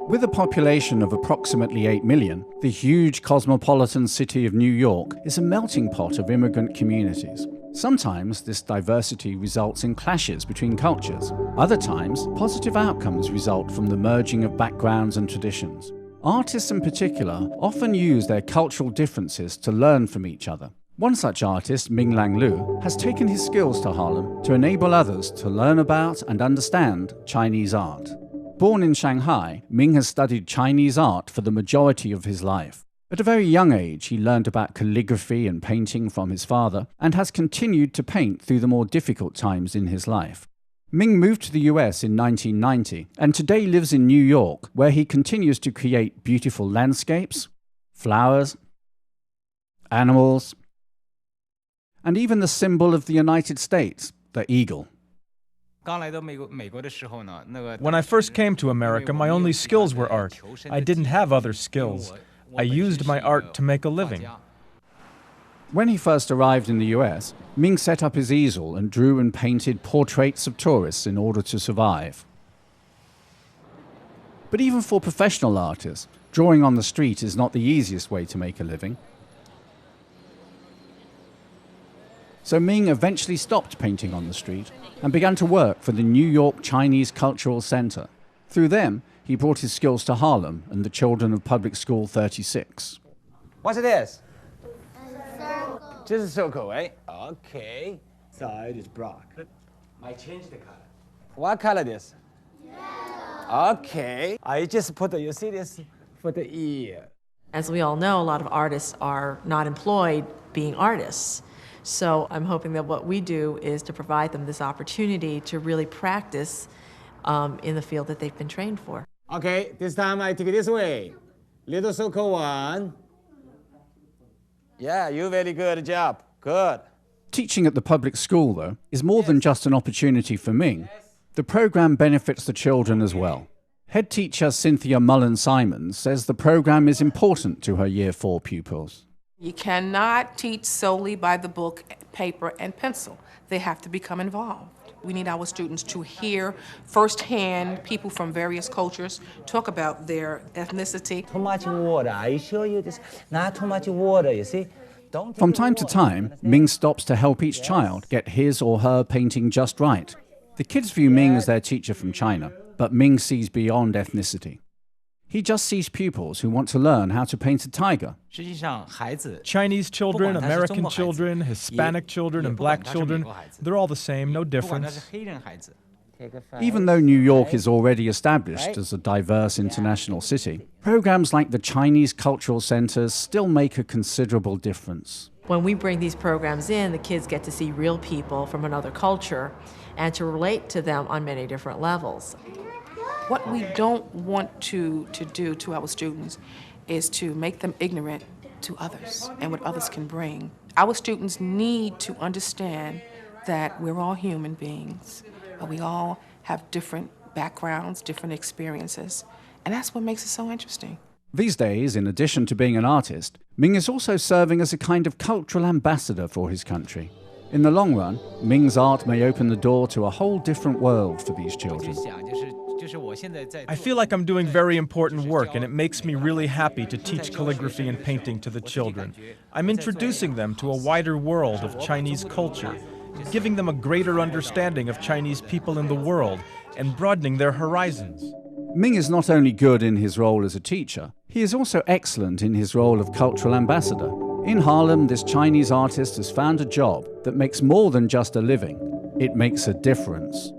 With a population of approximately 8 million, the huge cosmopolitan city of New York is a melting pot of immigrant communities. Sometimes this diversity results in clashes between cultures. Other times, positive outcomes result from the merging of backgrounds and traditions. Artists in particular often use their cultural differences to learn from each other. One such artist, Ming Lang Lu, has taken his skills to Harlem to enable others to learn about and understand Chinese art. Born in Shanghai, Ming has studied Chinese art for the majority of his life. At a very young age, he learned about calligraphy and painting from his father and has continued to paint through the more difficult times in his life. Ming moved to the US in 1990 and today lives in New York, where he continues to create beautiful landscapes, flowers, animals, and even the symbol of the United States, the eagle. When I first came to America, my only skills were art. I didn't have other skills. I used my art to make a living. When he first arrived in the US, Ming set up his easel and drew and painted portraits of tourists in order to survive. But even for professional artists, drawing on the street is not the easiest way to make a living. So Ming eventually stopped painting on the street and began to work for the New York Chinese Cultural Center. Through them, he brought his skills to Harlem and the children of Public School 36. What's this? Just a circle, right? Okay. Side is black. I change the color. What color this? Yellow. Okay. I just put you see this for the ear. As we all know, a lot of artists are not employed being artists. So I'm hoping that what we do is to provide them this opportunity to really practice in the field that they've been trained for. Okay, this time I take it this way. Little circle one. Yeah, you very good job. Good. Teaching at the public school, though, is more than just an opportunity for Ming. The program benefits the children as well. Head teacher Cynthia Mullen-Simons says the program is important to her Year 4 pupils. You cannot teach solely by the book, paper, and pencil. They have to become involved. We need our students to hear firsthand people from various cultures talk about their ethnicity. Too much water. I show you this. Not too much water, you see. From time to time, Ming stops to help each child get his or her painting just right. The kids view Ming as their teacher from China, but Ming sees beyond ethnicity. He just sees pupils who want to learn how to paint a tiger. Chinese children, American children, Hispanic children, and black children, they're all the same, no difference. Even though New York is already established as a diverse international city, programs like the Chinese Cultural Centers still make a considerable difference. When we bring these programs in, the kids get to see real people from another culture and to relate to them on many different levels. What we don't want to do to our students is to make them ignorant to others and what others can bring. Our students need to understand that we're all human beings, but we all have different backgrounds, different experiences, and that's what makes it so interesting. These days, in addition to being an artist, Ming is also serving as a kind of cultural ambassador for his country. In the long run, Ming's art may open the door to a whole different world for these children. I feel like I'm doing very important work, and it makes me really happy to teach calligraphy and painting to the children. I'm introducing them to a wider world of Chinese culture, giving them a greater understanding of Chinese people in the world, and broadening their horizons. Ming is not only good in his role as a teacher, he is also excellent in his role of cultural ambassador. In Harlem, this Chinese artist has found a job that makes more than just a living. It makes a difference.